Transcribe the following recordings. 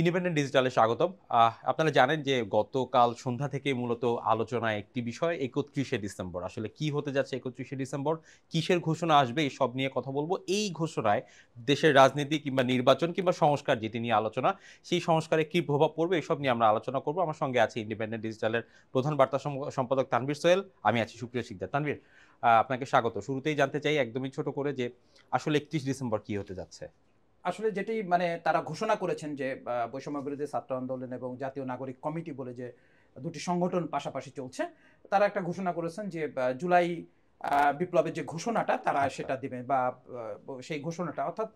Independent ডিজিটালে স্বাগতম। আপনারা জানেন যে গতকাল সন্ধ্যা থেকেই মূলত আলোচনায় একটি বিষয় ৩১শে ডিসেম্বর। আসলে কি হতে যাচ্ছে ৩১শে ডিসেম্বর? কিসের ঘোষণা আসবে? এসব নিয়ে কথা বলব। এই ঘোষণায় দেশের রাজনীতি কিংবা নির্বাচন কিংবা সংস্কার যেটি নিয়ে আলোচনা, সেই সংস্কারে কি প্রভাব পড়বে? এসব নিয়ে আমরা আলোচনা করব। আমার সঙ্গে আছে ইন্ডিপেন্ডেন্ট ডিজিটালের প্রধান বার্তা সম্পাদক তানভীর সোহেল। আমি আছি সুপ্রিয় শিকদার। তানভীর, আপনাকে স্বাগত। শুরুতেই জানতে চাই একদমই ছোট করে যে আসলে ৩১ ডিসেম্বর কি হতে যাচ্ছে? আসলে যেটি মানে তারা ঘোষণা করেছেন যে বৈষম্য বিরোধী ছাত্র আন্দোলন এবং জাতীয় নাগরিক কমিটি বলে যে দুটি সংগঠন পাশাপাশি চলছে, তারা একটা ঘোষণা করেছেন যে জুলাই বিপ্লবের যে ঘোষণাটা তারা আচ্ছা। সেটা দিবে বা সেই ঘোষণাটা অর্থাৎ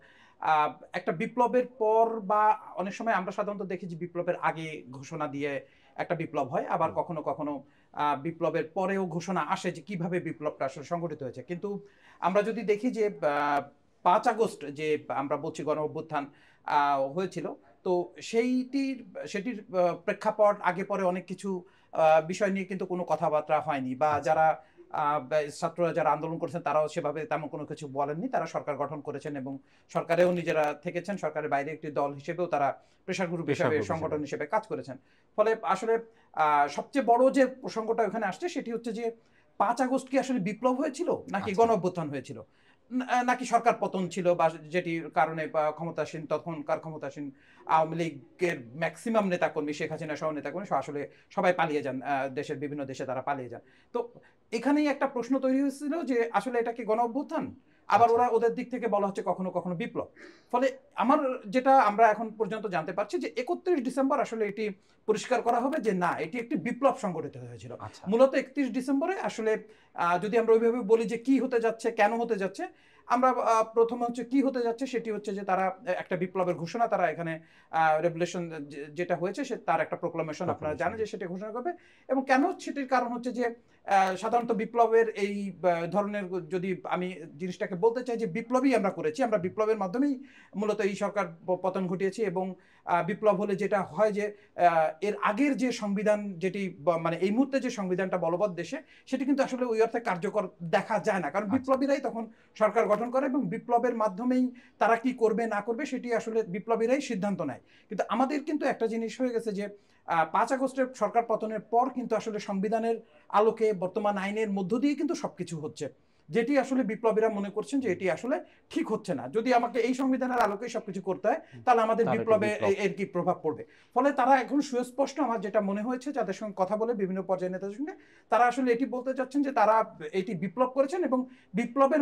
আহ, একটা বিপ্লবের পর বা অনেক সময় আমরা সাধারণত দেখি যে বিপ্লবের আগে ঘোষণা দিয়ে একটা বিপ্লব হয়, আবার হুম। কখনো কখনো বিপ্লবের পরেও ঘোষণা আসে যে কিভাবে বিপ্লবটা আসলে সংগঠিত হয়েছে। কিন্তু আমরা যদি দেখি যে ৫ আগস্ট যে আমরা বলছি গণ অভ্যুত্থান হয়েছিল, তো সেটির প্রেক্ষাপট আগে পরে অনেক কিছু বিষয় নিয়ে কিন্তু কোনো কথাবার্তা হয়নি, বা আচ্ছা। যারা ছাত্ররা যারা আন্দোলন করেছেন তারাও সেভাবে তেমন কোনো কিছু বলেননি। তারা সরকার গঠন করেছেন এবং সরকারেও নিজেরা থেকেছেন, সরকারের বাইরে একটি দল হিসেবেও তারা প্রেশার গ্রুপ প্রেশার হিসেবে গ্রুপ হিসেবে। সংগঠন হিসেবে কাজ করেছেন। ফলে আসলে সবচেয়ে বড় যে প্রসঙ্গটা ওখানে আসছে সেটি হচ্ছে যে ৫ আগস্ট কি আসলে বিপ্লব হয়েছিল নাকি আচ্ছা। গণ অভ্যুত্থান হয়েছিল, নাকি সরকার পতন ছিল, বা যেটির কারণে বা ক্ষমতাসীন তখনকার ক্ষমতাসীন আওয়ামী লীগের ম্যাক্সিমাম নেতাকর্মী, শেখ হাসিনা সহ নেতাকর্মী আসলে সবাই পালিয়ে যান, দেশের বিভিন্ন দেশে তারা পালিয়ে যান। তো এখানেই একটা প্রশ্ন তৈরি হয়েছিল যে আসলে এটা কি গণ অভ্যুত্থান, আবার আচ্ছা। ওরা ওদের দিক থেকে বলা হচ্ছে কখনো কখনো বিপ্লব। ফলে আমার যেটা আমরা এখন পর্যন্ত জানতে পারছি যে ৩১ ডিসেম্বর আসলে এটি পরিষ্কার করা হবে যে না, এটি একটি বিপ্লব সংগঠিত হয়েছিল। আচ্ছা। মূলত ৩১ ডিসেম্বরে আসলে যদি আমরা ওইভাবে বলি যে কি হতে যাচ্ছে, কেন হতে যাচ্ছে, আমরা প্রথমে হচ্ছে কি হতে যাচ্ছে সেটি হচ্ছে যে তারা একটা বিপ্লবের ঘোষণা তারা এখানে রেভুলেশন যেটা হয়েছে সে তার একটা প্রোক্লামেশন আপনারা প্রোক্লামেশন জানেন যে দিবে। সেটা ঘোষণা করবে। এবং কেন সেটির কারণ হচ্ছে যে সাধারণত বিপ্লবের এই ধরনের যদি আমি জিনিসটাকে বলতে চাই যে বিপ্লবই আমরা করেছি, আমরা বিপ্লবের মাধ্যমেই মূলত এই সরকার পতন ঘটিয়েছি। এবং বিপ্লব হলে যেটা হয় যে এর আগের যে সংবিধান যেটি মানে এই মুহূর্তে যে সংবিধানটা বলবৎ দেশে, সেটি কিন্তু আসলে ওই অর্থে কার্যকর দেখা যায় না, কারণ আচ্ছা। বিপ্লবীরাই তখন সরকার গঠন করে এবং বিপ্লবের মাধ্যমেই তারা কি করবে না করবে সেটি আসলে বিপ্লবীরাই সিদ্ধান্ত নেয়। কিন্তু আমাদের কিন্তু একটা জিনিস হয়ে গেছে যে ৫ আগস্টের সরকার পতনের পর কিন্তু আসলে সংবিধানের আলোকে বর্তমান আইনের মধ্য দিয়ে কিন্তু সবকিছু হচ্ছে, যেটি আসলে বিপ্লবীরা মনে করছেন যে এটি আসলে ঠিক হচ্ছে না। যদি আমাকে এই সংবিধানের আলোকেই সবকিছু করতে হয়, তাহলে আমাদের তাহলে এটি বিপ্লবে বিপ্লব। এর কি প্রভাব পড়বে। ফলে তারা এখন সুস্পষ্ট, আমার যেটা মনে হয়েছে যাদের সঙ্গে কথা বলে বিভিন্ন পর্যায়ের নেতাদের সঙ্গে, তারা আসলে এটি বলতে চাচ্ছেন যে তারা এটি বিপ্লব করেছেন এবং বিপ্লবের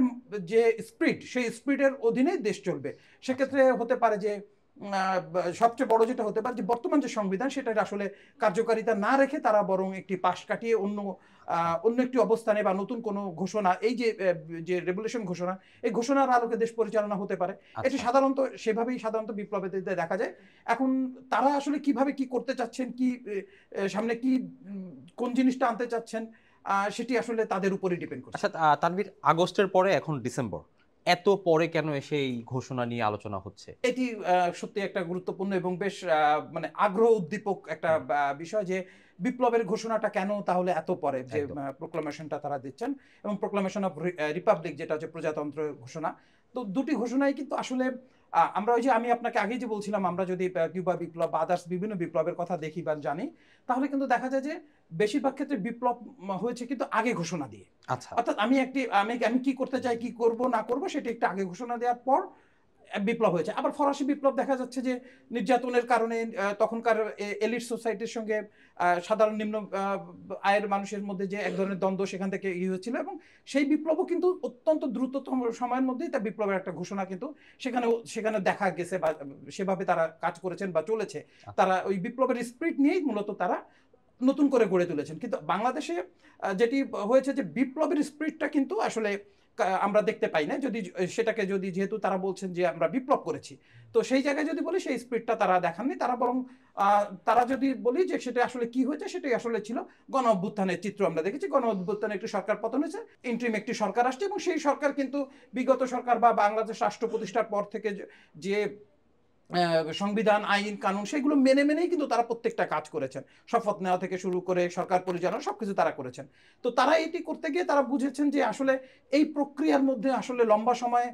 যে স্পিরিট সেই স্পিরিটের অধীনেই দেশ চলবে। আচ্ছা। সেক্ষেত্রে হতে পারে যে সবচেয়ে বড় যেটা হতে পারে যে বর্তমান যে সংবিধান সেটার আসলে কার্যকারিতা না রেখে তারা বরং একটি পাশ কাটিয়ে আচ্ছা। অন্য একটি অবস্থানে বা নতুন কোনো ঘোষণা, এই যে যে রেভুলেশন ঘোষণা, এই ঘোষণার আলোকে দেশ পরিচালনা হতে পারে। এটি আচ্ছা। সাধারণত সেভাবেই সাধারণত বিপ্লবীদের দেখা যায়। এখন তারা আসলে কিভাবে কি করতে চাচ্ছেন, কি সামনে কি কোন জিনিসটা আনতে চাচ্ছেন, সেটি আসলে তাদের উপরেই ডিপেন্ড করছে। আচ্ছা, তানভীর, আগস্টের পরে এখন ডিসেম্বর। এত পরে কেন এসে এই ঘোষণা নিয়ে আলোচনা হচ্ছে? এটি সত্যি একটা গুরুত্বপূর্ণ এবং বেশ মানে আগ্রহ উদ্দীপক একটা হুম। বিষয় যে বিপ্লবের ঘোষণাটা কেন তাহলে এত পরে যে একদম। প্রোক্লামেশনটা তারা দিচ্ছেন, এবং প্রোক্লামেশন অফ রিপাবলিক যেটা হচ্ছে প্রজাতন্ত্র ঘোষণা। তো দুটি ঘোষণাই কিন্তু আসলে আমরা ওই যে আমি আপনাকে আগেই যে বলছিলাম, আমরা যদি কিউবা বিপ্লব বা আদার্স বিভিন্ন বিপ্লবের কথা দেখি বা জানি, তাহলে কিন্তু দেখা যায় যে বেশিরভাগ ক্ষেত্রে বিপ্লব হয়েছে কিন্তু আগে ঘোষণা দিয়ে। আচ্ছা। অর্থাৎ আমি কি করতে চাই, কি করব না করব সেটা একটু আগে ঘোষণা দেওয়ার পর বিপ্লব হয়েছে। আবার ফরাসি বিপ্লব দেখা যাচ্ছে যে নির্যাতনের কারণে তখনকার এলিট সোসাইটির সঙ্গে সাধারণ নিম্ন আয়ের মানুষের মধ্যে যে এক ধরনের দ্বন্দ্ব সেখান থেকে হয়েছিল, এবং সেই বিপ্লবও কিন্তু অত্যন্ত দ্রুততম সময়ের মধ্যেই তার বিপ্লবের একটা ঘোষণা কিন্তু সেখানে দেখা গেছে, বা সেভাবে তারা কাজ করেছেন বা চলেছে। আচ্ছা। তারা ওই বিপ্লবের স্পিরিট নিয়েই মূলত তারা নতুন করে গড়ে তুলেছেন। কিন্তু বাংলাদেশে যেটি হয়েছে যে বিপ্লবের স্পিরিটটা কিন্তু আসলে আমরা দেখতে পাই না। সেটাকে যদি যেহেতু তারা বলছেন যে আমরা বিপ্লব করেছি, তো সেই জায়গায় যদি বলি সেই স্পিরিটটা তারা দেখাননি। তারা বরং তারা যদি বলি যে সেটা আসলে কি হয়েছে, সেটাই আসলে ছিল গণ অভ্যুত্থানের চিত্র আমরা দেখেছি। গণ অভ্যুত্থানে একটি সরকার পতন হয়েছে, ইন্টারিম একটি সরকার আসছে, এবং সেই সরকার কিন্তু বিগত সরকার বা বাংলাদেশ রাষ্ট্র প্রতিষ্ঠার পর থেকে যে সংবিধান, আইন, কানুন সেগুলো মেনে মেনেই কিন্তু তারা প্রত্যেকটা কাজ করেছেন। শপথ নেওয়া থেকে শুরু করে সরকার পরিচালনা সবকিছু তারা করেছেন। তো তারা এটি করতে গিয়ে তারা বুঝেছেন যে আসলে এই প্রক্রিয়ার মধ্যে আসলে লম্বা সময়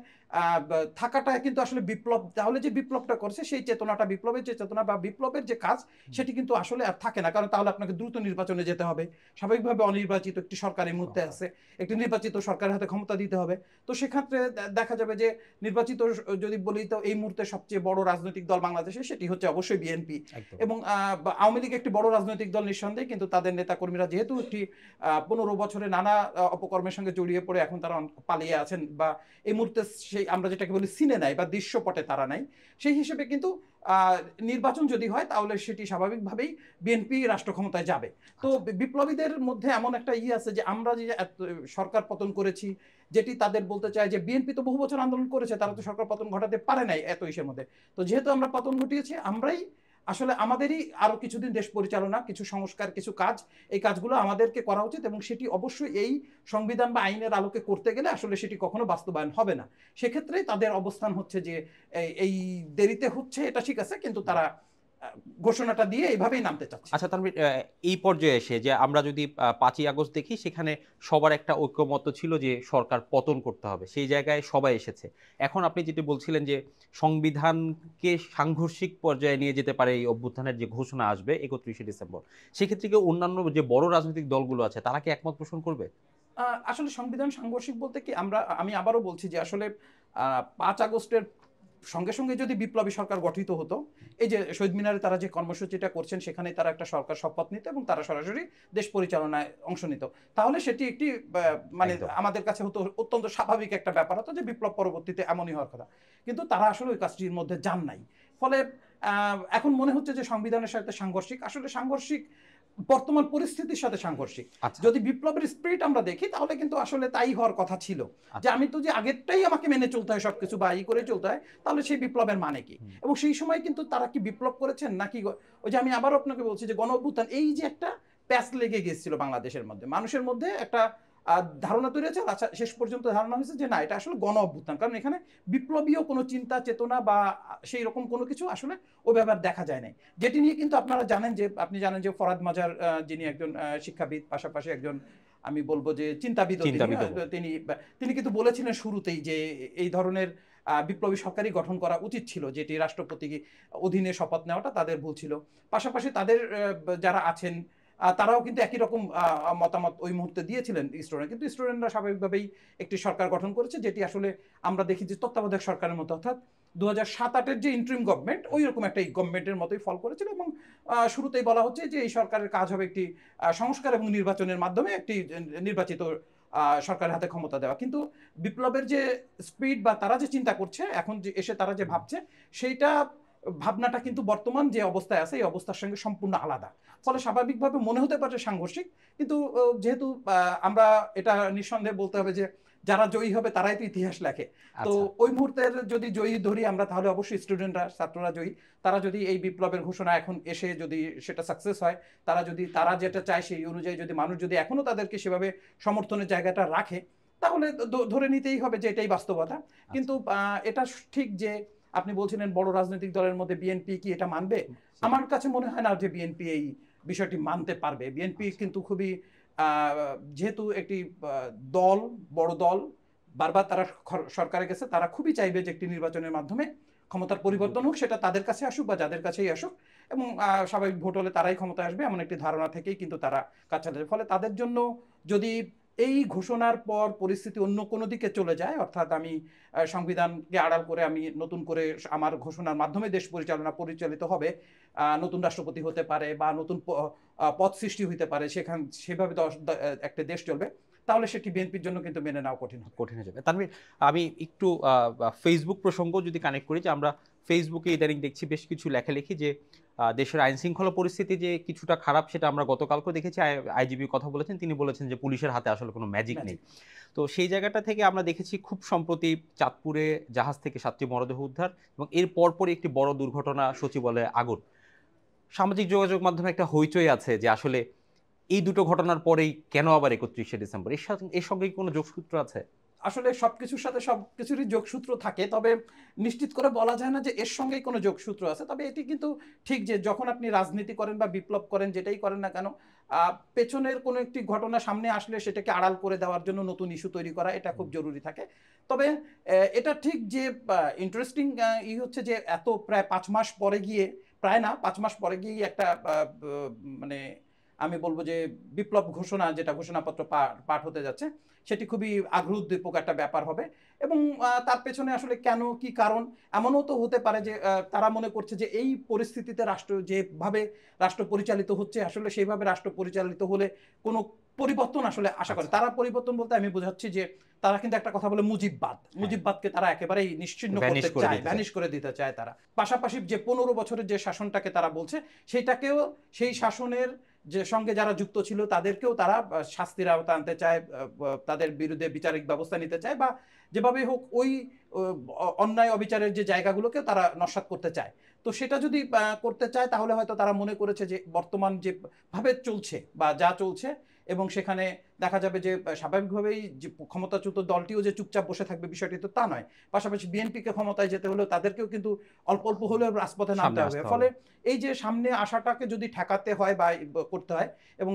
থাকাটা কিন্তু আসলে বিপ্লব, তাহলে যে বিপ্লবটা করছে সেই চেতনাটা, বিপ্লবের যে চেতনা বা বিপ্লবের যে কাজ, সেটি কিন্তু আসলে আর থাকে না। কারণ তাহলে আপনাকে দ্রুত নির্বাচনে যেতে হবে, স্বাভাবিকভাবে অনির্বাচিত একটি সরকার এই মুহূর্তে আছে, একটি নির্বাচিত সরকারের হাতে ক্ষমতা দিতে হবে। তো সেক্ষেত্রে দেখা যাবে যে নির্বাচিত যদি বলি তো এই মুহূর্তে সবচেয়ে বড় রাজনৈতিক দল বাংলাদেশে সেটি হচ্ছে অবশ্যই বিএনপি। এবং আওয়ামী লীগ একটি বড় রাজনৈতিক দল নিঃসন্দেহে, কিন্তু তাদের নেতাকর্মীরা যেহেতু একটি 15 বছরে নানা অপকর্মের সঙ্গে জড়িয়ে পড়ে এখন তারা পালিয়ে আছেন, বা এই মুহূর্তে সেই আমরা যেটাকে বলি সিনে নাই বা দৃশ্যপটে তারা নাই, সেই হিসেবে কিন্তু নির্বাচন যদি হয় তাহলে সেটি স্বাভাবিকভাবেই বিএনপি রাষ্ট্র ক্ষমতায় যাবে। তো বিপ্লবীদের মধ্যে এমন একটা আছে যে আমরা যে সরকার পতন করেছি, যেটি তাদের বলতে চায় যে বিএনপি তো বহু বছর আন্দোলন করেছে, তারা তো সরকার পতন ঘটাতে পারে নাই এত ইসের মধ্যে। তো যেহেতু আমরা পতন ঘটিয়েছি, আমরাই আসলে আমাদেরই আরো কিছুদিন দেশ পরিচালনা, কিছু সংস্কার, কিছু কাজ, এই কাজগুলো আমাদেরকে করা উচিত, এবং সেটি অবশ্যই এই সংবিধান বা আইনের আলোকে করতে গেলে আসলে সেটি কখনো বাস্তবায়ন হবে না। সেক্ষেত্রে তাদের অবস্থান হচ্ছে যে এই দেরিতে হচ্ছে এটা ঠিক আছে, কিন্তু তারা ঘোষণাটা দিয়ে এইভাবেই নামতে চাচ্ছে। আচ্ছা, তানভীর, এই পর্যায়ে এসে যে আমরা যদি 5ই আগস্ট দেখি, সেখানে সবার একটা ঐক্যমত্য ছিল যে সরকার পতন করতে হবে, সেই জায়গায় সবাই এসেছে। এখন আপনি যেটি বলছিলেন যে সংবিধানকে সাংঘর্ষিক পর্যায়ে নিয়ে যেতে পারে এই অভ্যুত্থানের যে ঘোষণা আসবে 31শে ডিসেম্বর, সেক্ষেত্রে কি অন্যান্য যে বড় রাজনৈতিক দলগুলো আছে তারা কি একমত পোষণ করবে? আসলে সংবিধান সাংঘর্ষিক বলতে কি, আমি আবারও বলছি যে আসলে 5 আগস্টের সঙ্গে সঙ্গে যদি বিপ্লবী সরকার গঠিত হতো, এই যে শহীদ মিনারে তারা যে কর্মসূচিটা করছেন সেখানে তারা একটা সরকার শপথ নিত এবং তারা সরাসরি দেশ পরিচালনায় অংশ নিত, তাহলে সেটি একটি মানে একদম। আমাদের কাছে হতো অত্যন্ত স্বাভাবিক একটা ব্যাপার হতো যে বিপ্লব পরবর্তীতে এমনই হওয়ার কথা। কিন্তু তারা আসলে ওই কাজটির মধ্যে যান নাই। ফলে এখন মনে হচ্ছে যে সংবিধানের সাথে সাংঘর্ষিক, আসলে সাংঘর্ষিক বর্তমান পরিস্থিতির সাথে সাংঘর্ষিক। আচ্ছা। যদি বিপ্লবের স্পিরিট আমরা দেখি তাহলে কিন্তু আসলে তাই হওয়ার কথা ছিল, যে আচ্ছা। আমি তো যে আগেরটাই আমাকে মেনে চলতে হয় সবকিছু বা ই করে চলতে হয়, তাহলে সেই বিপ্লবের মানে কি? হুম। এবং সেই সময় কিন্তু তারা কি বিপ্লব করেছেন নাকি ওই যে আমি আবারও আপনাকে বলছি যে গণ অভ্যুত্থান, এই যে একটা প্যাচ লেগে গিয়েছিল বাংলাদেশের মধ্যে, মানুষের মধ্যে একটা ধারণা তৈরি হয়েছে, আচ্ছা শেষ পর্যন্ত ধারণা হয়েছে যে না, এটা আসলে গণ অভ্যুত্থান, কারণ এখানে বিপ্লবীয় কোনো চিন্তা চেতনা বা সেই রকম কোনো কিছু আসলে ওই ব্যাপার দেখা যায় নাই। যেটি নিয়ে কিন্তু আপনি জানেন যে ফরাদ মাজার, যিনি একজন শিক্ষাবিদ, পাশাপাশি একজন আমি বলবো যে চিন্তাবিদও তিনি, চিন্তাবিদ। তিনি তিনি কিন্তু বলেছিলেন শুরুতেই যে এই ধরনের বিপ্লবী সরকারই গঠন করা উচিত ছিল, যেটি রাষ্ট্রপতি অধীনে শপথ নেওয়াটা তাদের ভুল ছিল। পাশাপাশি তাদের যারা আছেন তারাও কিন্তু একই রকম মতামত ওই মুহূর্তে দিয়েছিলেন স্টুডেন্ট, কিন্তু স্টুডেন্টরা স্বাভাবিকভাবেই একটি সরকার গঠন করেছে, যেটি আসলে আমরা দেখি যে তত্ত্বাবধায়ক সরকারের মতো, অর্থাৎ 2007-08-এর যে ইন্টারিম গভর্নমেন্ট ওই রকম একটা গভর্নমেন্টের মতোই ফল করেছিল। এবং শুরুতেই বলা হচ্ছে যে এই সরকারের কাজ হবে একটি সংস্কার এবং নির্বাচনের মাধ্যমে একটি নির্বাচিত সরকারের হাতে ক্ষমতা দেওয়া। কিন্তু বিপ্লবের যে স্পিড বা তারা যে চিন্তা করছে এখন, যে এসে তারা যে ভাবছে, সেইটা ভাবনাটা কিন্তু বর্তমান যে অবস্থায় আছে এই অবস্থার সঙ্গে সম্পূর্ণ আলাদা। ফলে স্বাভাবিকভাবে মনে হতে পারে সাংঘর্ষিক, কিন্তু যেহেতু আমরা এটা নিঃসন্দেহে বলতে হবে যে যারা জয়ী হবে তারাই তো ইতিহাস লেখে। তো আচ্ছা। ওই মুহূর্তের যদি জয়ী ধরি আমরা, তাহলে অবশ্যই স্টুডেন্টরা, ছাত্ররা জয়ী। তারা যদি এই বিপ্লবের ঘোষণা এখন এসে যদি সেটা সাকসেস হয়, তারা যেটা চায় সেই অনুযায়ী যদি মানুষ যদি এখনো তাদেরকে সেভাবে সমর্থনের জায়গাটা রাখে, তাহলে ধরে নিতেই হবে যে এটাই বাস্তবতা। কিন্তু এটা ঠিক যে আপনি বলছিলেন বড় রাজনৈতিক দলের মধ্যে বিএনপি কি এটা মানবে? আমার কাছে মনে হয় না যে বিএনপি এই বিষয়টি মানতে পারবে। বিএনপি কিন্তু খুবই যেহেতু একটি দল, বড় দল, বারবার তারা সরকারে গেছে, তারা খুবই চাইবে যে একটি নির্বাচনের মাধ্যমে ক্ষমতার পরিবর্তন হোক, সেটা তাদের কাছে আসুক বা যাদের কাছেই আসুক, এবং স্বাভাবিক ভোট হলে তারাই ক্ষমতায় আসবে এমন একটি ধারণা থেকেই কিন্তু তারা কাজ চালাচ্ছে। ফলে তাদের জন্য যদি এই ঘোষণার পর পরিস্থিতি অন্য কোনো দিকে চলে যায়, অর্থাৎ আমি সংবিধানকে আড়াল করে আমি নতুন করে আমার ঘোষণার মাধ্যমে দেশ পরিচালিত হবে, নতুন রাষ্ট্রপতি হতে পারে বা নতুন পদ সৃষ্টি হতে পারে, সেভাবে একটা দেশ চলবে, তাহলে সেটি বিএনপির জন্য কিন্তু মেনে নেওয়া কঠিন হবে। কঠিন হয়ে যাবে। তানভীর, আমি একটু ফেসবুক প্রসঙ্গ যদি কানেক্ট করি, যে আমরা ফেসবুকে ইদানিং দেখছি বেশ কিছু লেখালেখি যে দেশের আইন শৃঙ্খলা পরিস্থিতি যে কিছুটা খারাপ, সেটা আমরা গতকালকেও দেখেছি। আইজিপি কথা বলেছেন, তিনি বলেছেন যে পুলিশের হাতে আসলে কোনো ম্যাজিক নেই। তো সেই জায়গাটা থেকে আমরা দেখেছি খুব সম্প্রতি চাঁদপুরে জাহাজ থেকে 7টি মরদেহ উদ্ধার, এবং এর পরপরই একটি বড় দুর্ঘটনা, সচিবালয়ে আগুন। সামাজিক যোগাযোগ মাধ্যমে একটা হইচই আছে যে আসলে এই দুটো ঘটনার পরেই কেন আবার 31শে ডিসেম্বর? এর সঙ্গে কি কোনো যোগসূত্র আছে? আসলে সবকিছুর সাথে সবকিছুরই যোগসূত্র থাকে, তবে নিশ্চিত করে বলা যায় না যে এর সঙ্গেই কোনো যোগসূত্র আছে। তবে এটি কিন্তু ঠিক যে যখন আপনি রাজনীতি করেন বা বিপ্লব করেন, যেটাই করেন না কেন, পেছনের কোনো একটি ঘটনা সামনে আসলে সেটাকে আড়াল করে দেওয়ার জন্য নতুন ইস্যু তৈরি করা এটা খুব জরুরি থাকে। তবে এটা ঠিক যে ইন্টারেস্টিং হচ্ছে যে এত প্রায় 5 মাস পরে গিয়ে, প্রায় না 5 মাস পরে গিয়ে একটা মানে আমি বলবো যে বিপ্লব ঘোষণা, যেটা ঘোষণাপত্র পাঠ হতে যাচ্ছে, সেটি খুবই আগ্রহোদ্দীপক একটা ব্যাপার হবে। এবং তার পেছনে আসলে কেন, কি কারণ, এমনও তো হতে পারে যে তারা মনে করছে যে এই পরিস্থিতিতে রাষ্ট্র যেভাবে রাষ্ট্র পরিচালিত হচ্ছে, আসলে সেইভাবে রাষ্ট্র পরিচালিত হলে কোনো পরিবর্তন আসলে আশা করে। তারা পরিবর্তন বলতে আমি বোঝাচ্ছি যে তারা কিন্তু একটা কথা বলে মুজিববাদ, মুজিববাদকে তারা একেবারেই নিশ্চিহ্ন করতে চায়, ভ্যানিশ করে দিতে চায় তারা। পাশাপাশি যে 15 বছরের যে শাসনটাকে তারা বলছে, সেইটাকেও, সেই শাসনের যে সঙ্গে যারা যুক্ত ছিল তাদেরকেও তারা শাস্তির আওতা আনতে চায়, তাদের বিরুদ্ধে বিচারিক ব্যবস্থা নিতে চায়, বা যেভাবে হোক ওই অন্যায় অবিচারের যে জায়গাগুলোকে তারা নস্যাৎ করতে চায়। তো সেটা যদি করতে চায় তাহলে হয়তো তারা মনে করেছে যে বর্তমান যে ভাবে চলছে বা যা চলছে, এবং সেখানে দেখা যাবে যে স্বাভাবিকভাবেই যে ক্ষমতাচ্যুত দলটিও যে চুপচাপ বসে থাকবে বিষয়টি তো তা নয়। পাশাপাশি বিএনপিকে ক্ষমতায় যেতে হলেও তাদেরকেও কিন্তু অল্প অল্প হলেও রাজপথে নামতে হবে। ফলে এই যে সামনে আসাটাকে যদি ঠেকাতে হয় বা করতে হয়, এবং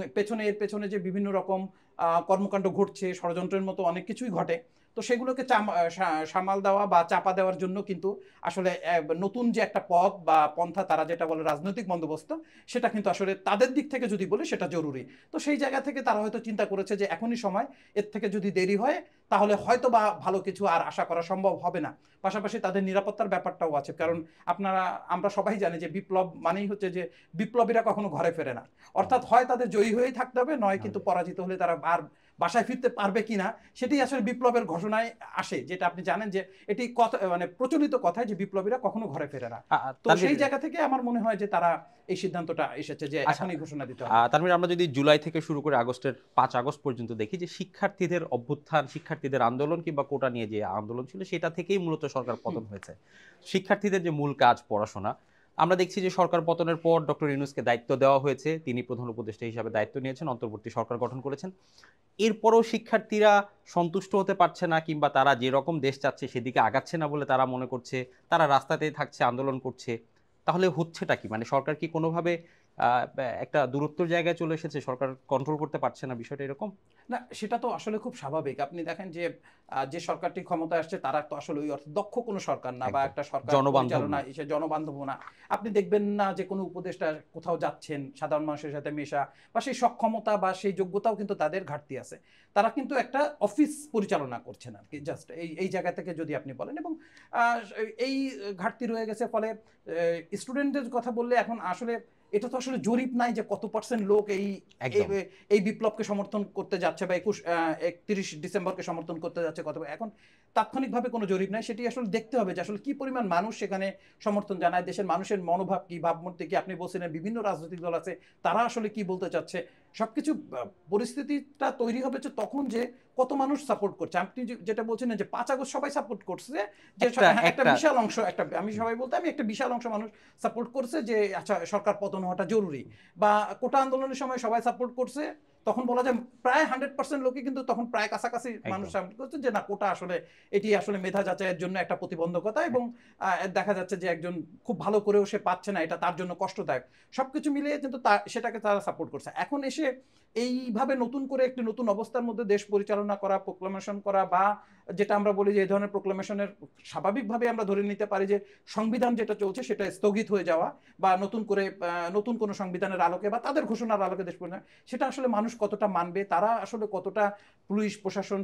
এর পেছনে যে বিভিন্ন রকম কর্মকাণ্ড ঘটছে, ষড়যন্ত্রের মতো অনেক কিছুই ঘটে, তো সেগুলোকে সামাল দেওয়া বা চাপা দেওয়ার জন্য কিন্তু আসলে নতুন যে একটা পথ বা পন্থা, তারা যেটা বলে রাজনৈতিক বন্দোবস্ত, সেটা কিন্তু আসলে তাদের দিক থেকে যদি বলি সেটা জরুরি। তো সেই জায়গা থেকে তারা হয়তো চিন্তা করেছে যে এখনই সময়, এর থেকে যদি দেরি হয় তাহলে হয়তো বা ভালো কিছু আর আশা করা সম্ভব হবে না। পাশাপাশি তাদের নিরাপত্তার ব্যাপারটাও আছে, কারণ আমরা সবাই জানি যে বিপ্লব মানেই হচ্ছে যে বিপ্লবীরা কখনো ঘরে ফেরে না। অর্থাৎ হয় তাদের জয়ী হয়েই থাকতে হবে, নয় কিন্তু পরাজিত হলে তারা আর বাসায় ফিরতে পারবে কিনা, সেটি আসলে বিপ্লবের ঘোষণায় আসে। যেটা আপনি জানেন যে এটি কথা, মানে প্রচলিত কথায় যে বিপ্লবীরা কখনো ঘরে ফেরে না। তো সেই জায়গা থেকে আমার মনে হয় যে তারা এই সিদ্ধান্তটা এসেছে যে এখনই ঘোষণা দিতে হবে। তারপরে আমরা যদি জুলাই থেকে শুরু করে 5 আগস্ট পর্যন্ত দেখি, যে শিক্ষার্থীদের অভ্যুত্থান, শিক্ষার্থীদের আন্দোলন কিংবা কোটা নিয়ে যে আন্দোলন ছিল, সেটা থেকেই মূলত সরকার পতন হয়েছে। শিক্ষার্থীদের যে মূল কাজ পড়াশোনা, আমরা দেখছি যে সরকার পতনের পর ডক্টর ইউনূসকে দায়িত্ব দেওয়া হয়েছে, তিনি প্রধান উপদেষ্টা হিসাবে দায়িত্ব নিয়েছেন, অন্তর্বর্তী সরকার গঠন করেছেন। এরপরও শিক্ষার্থীরা সন্তুষ্ট হতে পারছে না, কিংবা তারা যেরকম দেশ চাচ্ছে সেদিকে আগাচ্ছে না বলে তারা মনে করছে, তারা রাস্তাতেই থাকছে, আন্দোলন করছে। তাহলে হচ্ছেটা কি? মানে সরকার কি কোনোভাবে একটা দূরত্বের জায়গায় চলে এসেছে, সরকার কন্ট্রোল করতে পারছে না, বিষয়টা এরকম? না, সেটা তো আসলে খুব স্বাভাবিক। আপনি দেখেন যে যে সরকারটি ক্ষমতায় আসছে তারা তো আসলে ওই অর্থে দক্ষ কোনো সরকার না, বা একটা সরকার পরিচালনা এসে জনবান্ধব না। আপনি দেখবেন না যে কোনো উপদেষ্টা কোথাও যাচ্ছেন সাধারণ মানুষের সাথে মেশা, বা সেই সক্ষমতা বা সেই যোগ্যতাও কিন্তু তাদের ঘাটতি আছে। তারা কিন্তু একটা অফিস পরিচালনা করছেন আর কি, জাস্ট এই জায়গা থেকে যদি আপনি বলেন। এবং এই ঘাটতি রয়ে গেছে। ফলে স্টুডেন্টদের কথা বললে এখন আসলে এটা তো আসলে জরিপ নাই যে কত পার্সেন্ট লোক এই বিপ্লবকে সমর্থন করতে যাচ্ছে, বা 31 ডিসেম্বরকে সমর্থন করতে যাচ্ছে কত। এখন তাৎক্ষণিকভাবে কোনো জরিপ নাই, সেটি আসলে দেখতে হবে যে আসলে কি পরিমাণ মানুষ সেখানে সমর্থন জানায়, দেশের মানুষের মনোভাব কি, ভাবমূর্তি কি। আপনি বলছিলেন বিভিন্ন রাজনৈতিক দল আছে, তারা আসলে কি বলতে চাচ্ছে। সবকিছু পরিস্থিতিটা তৈরি হবে যে তখন যে কত মানুষ সাপোর্ট করছে। আপনি যেটা বলছেন যে 5 আগস্ট সবাই সাপোর্ট করছে, যে একটা বিশাল অংশ, আমি সবাই বলতে আমি একটা বিশাল অংশ মানুষ সাপোর্ট করছে যে আচ্ছা সরকার পতন হওয়াটা জরুরি। বা কোটা আন্দোলনের সময় সবাই সাপোর্ট করছে, তখন বলা যায় প্রায় 100% লোকই কিন্তু তখন প্রায় কাছাকাছি মানুষ সাপোর্ট করছে যে না, কোটা আসলে এটি আসলে মেধা যাচাইয়ের জন্য একটা প্রতিবন্ধকতা, এবং দেখা যাচ্ছে যে একজন খুব ভালো করেও সে পাচ্ছে না, এটা তার জন্য কষ্টদায়ক। সবকিছু মিলিয়ে কিন্তু সেটাকে তারা সাপোর্ট করছে। এখন এসে এইভাবে নতুন করে একটি নতুন অবস্থার মধ্যে দেশ পরিচালনা করা, প্রোক্লামেশন করা, বা যেটা আমরা বলি যে এই ধরনের প্রোক্লামেশনের স্বাভাবিকভাবে আমরা ধরে নিতে পারি যে সংবিধান যেটা চলছে সেটা স্থগিত হয়ে যাওয়া, বা নতুন করে নতুন কোনো সংবিধানের আলোকে বা তাদের ঘোষণার আলোকে দেশ পরিচালনা, সেটা আসলে মানুষ কতটা মানবে, তারা আসলে কতটা, পুলিশ প্রশাসন,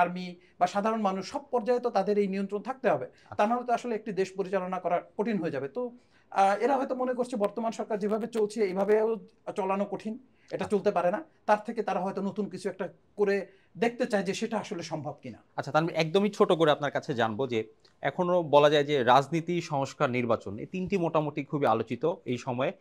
আর্মি বা সাধারণ মানুষ সব পর্যায়ে তো তাদের এই নিয়ন্ত্রণ থাকতে হবে। তা নাহলে তো আসলে একটি দেশ পরিচালনা করা কঠিন হয়ে যাবে। তো এরা হয়তো মনে করছে বর্তমান সরকার যেভাবে চলছে এইভাবেও চলানো কঠিন, এটা চলতে পারে না। তার থেকে তারা হয়তো নতুন কিছু একটা করে দেখতে চায় যে সেটা আসলে সম্ভব কিনা। আচ্ছা, তার একদমই ছোট করে আপনার কাছে জানবো যে এখনো বলা যায় যে রাজনীতি, সংস্কার, নির্বাচন, এই তিনটি মোটামুটি খুবই আলোচিত এই সময়ে।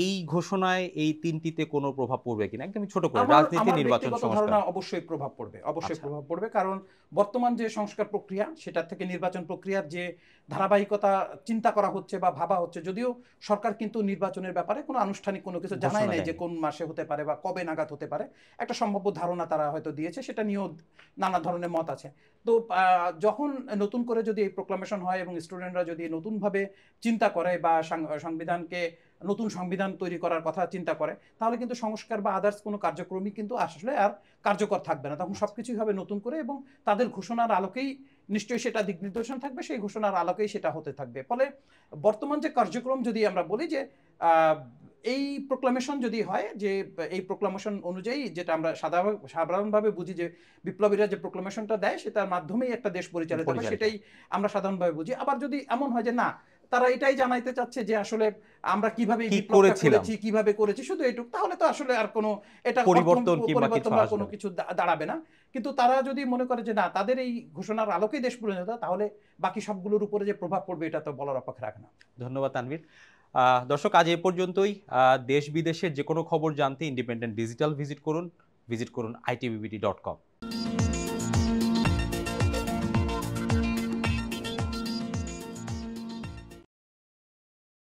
এই ঘোষণায় এই তিনটিতে কোনো প্রভাব পড়বে কিনা, একদমই ছোট করে, রাজনীতি, নির্বাচন, সংস্কার? ধারণা অবশ্যই প্রভাব পড়বে, অবশ্যই প্রভাব পড়বে। কারণ বর্তমান যে সংস্কার প্রক্রিয়া, সেটা থেকে নির্বাচন প্রক্রিয়ার যে ধারাবাহিকতা চিন্তা করা হচ্ছে বা ভাবা হচ্ছে, যদিও সরকার কিন্তু নির্বাচনের ব্যাপারে কোনো আনুষ্ঠানিক কোনো কিছু জানায় নাই যে কোন মাসে হতে পারে বা কবে নাগাদ হতে পারে। একটা সম্ভাব্য ধারণা তারা হয়তো দিয়েছে, সেটা নিয়েও নানা ধরনের মত আছে। তো যখন নতুন করে যদি এই প্রোক্লামেশন হয় এবং স্টুডেন্টরা যদি নতুনভাবে চিন্তা করে বা সংবিধানকে নতুন সংবিধান তৈরি করার কথা চিন্তা করে, তাহলে কিন্তু সংস্কার বা আদার্স কোনো কার্যক্রমই কিন্তু আসলে আর কার্যকর থাকবে না। তখন সবকিছুই হবে নতুন করে, এবং তাদের ঘোষণার আলোকেই নিশ্চয়ই সেটা দিক নির্দেশন থাকবে, সেই ঘোষণার আলোকেই সেটা হতে থাকবে। ফলে বর্তমান যে কার্যক্রম, যদি আমরা বলি যে এই প্রোক্লামেশন যদি হয়, যে এই প্রোক্লামেশন অনুযায়ী, যেটা আমরা সাধারণভাবে বুঝি যে বিপ্লবীরা যে প্রোক্লামেশনটা দেয় সেটার মাধ্যমেই একটা দেশ পরিচালিত হবে, সেটাই আমরা সাধারণভাবে বুঝি। আবার যদি এমন হয় যে না, তারা এটাই জানাইতে চাচ্ছে যে আসলে আমরা কিভাবে কি বিপ্লবটা করেছিলাম, করেছি, কিভাবে করেছি, শুধু এটুকু, তাহলে তো আসলে আর কোনো এটা পরিবর্তন কিংবা কিছু পরিবর্তন বা আসবে কোনো না। কিছু দাঁড়াবে না। কিন্তু তারা যদি মনে করে যে না, তাদের এই ঘোষণার আলোকেই দেশ পরিচালিত, তাহলে বাকি সবগুলোর উপরে যে প্রভাব পড়বে এটা তো বলার অপেক্ষা রাখে না। ধন্যবাদ তানভীর। দর্শক, আজ এ পর্যন্তই। দেশ বিদেশের যে কোনো খবর জানতে ইন্ডিপেন্ডেন্ট ডিজিটাল ভিজিট করুন, itbbt.com।